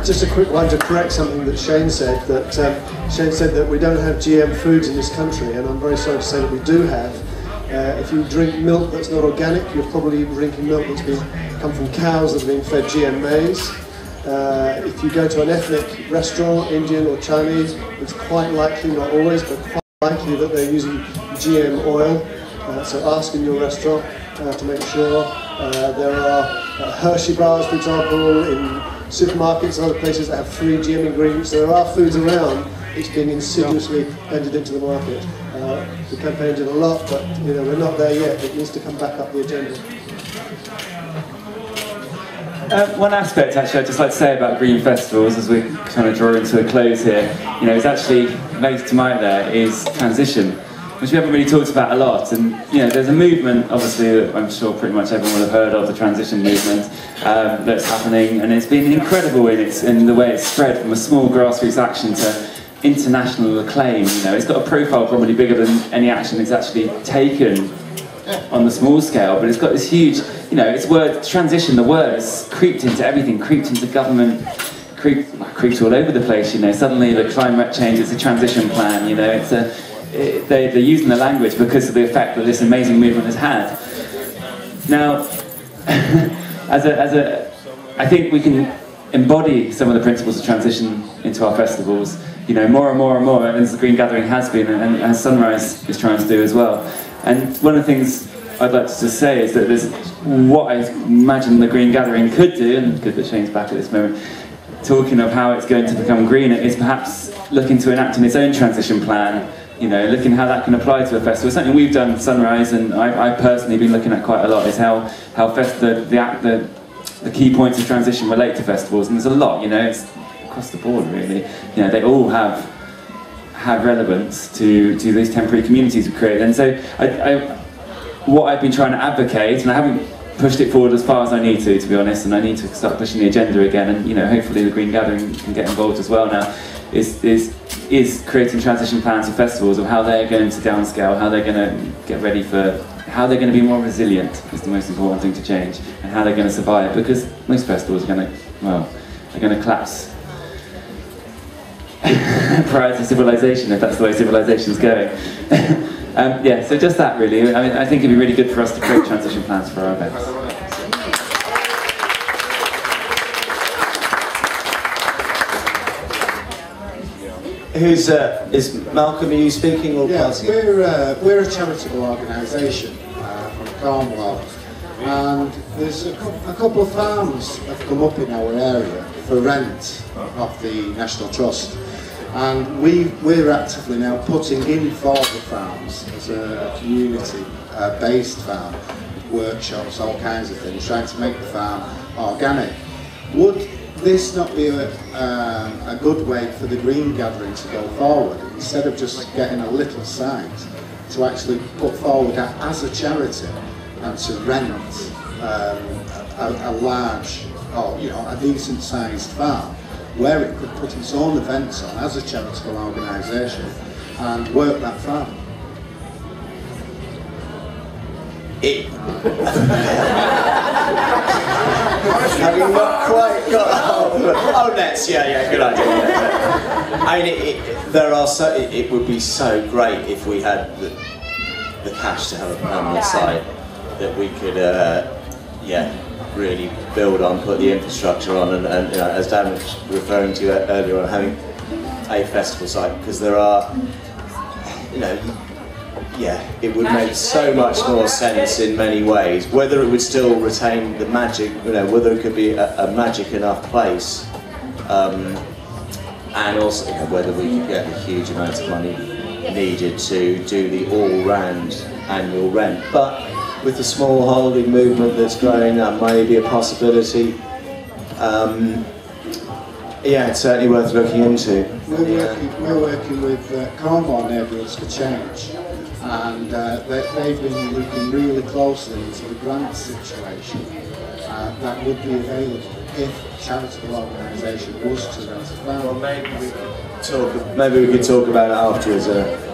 just a quick one to correct something that Shane said. That Shane said that we don't have GM foods in this country, and I'm very sorry to say that we do have. If you drink milk that's not organic, you're probably drinking milk that's come from cows that have been fed GM maize. If you go to an ethnic restaurant, Indian or Chinese, it's quite likely, not always, but quite likely that they're using GM oil. So ask in your restaurant to make sure. There are Hershey bars, for example, in supermarkets and other places that have free GM ingredients. There are foods around it's being insidiously entered into the market. The campaign did a lot, but we're not there yet. It needs to come back up the agenda. One aspect, actually, I'd just like to say about green festivals, as we kind of draw into a close here, is actually related to mine there, is transition, which we haven't really talked about a lot. And there's a movement, obviously, that I'm sure pretty much everyone will have heard of, the transition movement that's happening, and it's been incredible in the way it's spread from a small grassroots action to international acclaim. It's got a profile probably bigger than any action it's actually taken on the small scale, but it's got this huge, its word transition, the word has creeped into everything, creeped into government, creeped all over the place. Suddenly the climate change is a transition plan. They're using the language because of the effect that this amazing movement has had. Now, I think we can embody some of the principles of transition into our festivals, more and more and more, as the Green Gathering has been, and as Sunrise is trying to do as well. And one of the things I'd like to just say is that there's what I imagine the Green Gathering could do, and good that Shane's back at this moment, talking of how it's going to become greener, is perhaps looking to enact in its own transition plan, looking how that can apply to a festival. Something we've done, Sunrise, and I've personally been looking at quite a lot, is how the key points of transition relate to festivals, and there's a lot, it's across the board really. They all have relevance to these temporary communities we've created. And so what I've been trying to advocate, and I haven't pushed it forward as far as I need to be honest, and I need to start pushing the agenda again, and hopefully the Green Gathering can get involved as well now, is creating transition plans for festivals of how they're going to downscale, how they're going to get ready for, how they're going to be more resilient is the most important thing to change, and how they're going to survive, because most festivals are going to collapse prior to civilization, if that's the way civilization's going. Yeah, so just that really. I think it'd be really good for us to create transition plans for our events. Is Malcolm, are you speaking or passing? We're a charitable organisation from Cornwall, and there's a couple of farms have come up in our area for rent off the National Trust, and we're actively now putting in for the farms as a community-based farm, workshops, all kinds of things, trying to make the farm organic. Would this not be a good way for the Green Gathering to go forward, instead of just getting a little site, to actually put forward as a charity and to rent a large, or a decent sized farm where it could put its own events on as a charitable organisation and work that farm? Having not quite got oh, nets, yeah, good idea. I mean, it would be so great if we had the cash to have a permanent site that we could, really build on, put the infrastructure on, and as Dan was referring to earlier on, having a festival site, because there are, it would make so much more sense in many ways. Whether it would still retain the magic, whether it could be a magic enough place, and also whether we could get the huge amount of money needed to do the all-round annual rent. But with the small holding movement that's growing, that may be a possibility. It's certainly worth looking into. We're working with Cornwall Neighbourhoods for Change, and they've been looking really closely into the grant situation that would be available if a charitable organisation was to rent a farm. Well, maybe we could talk about it afterwards.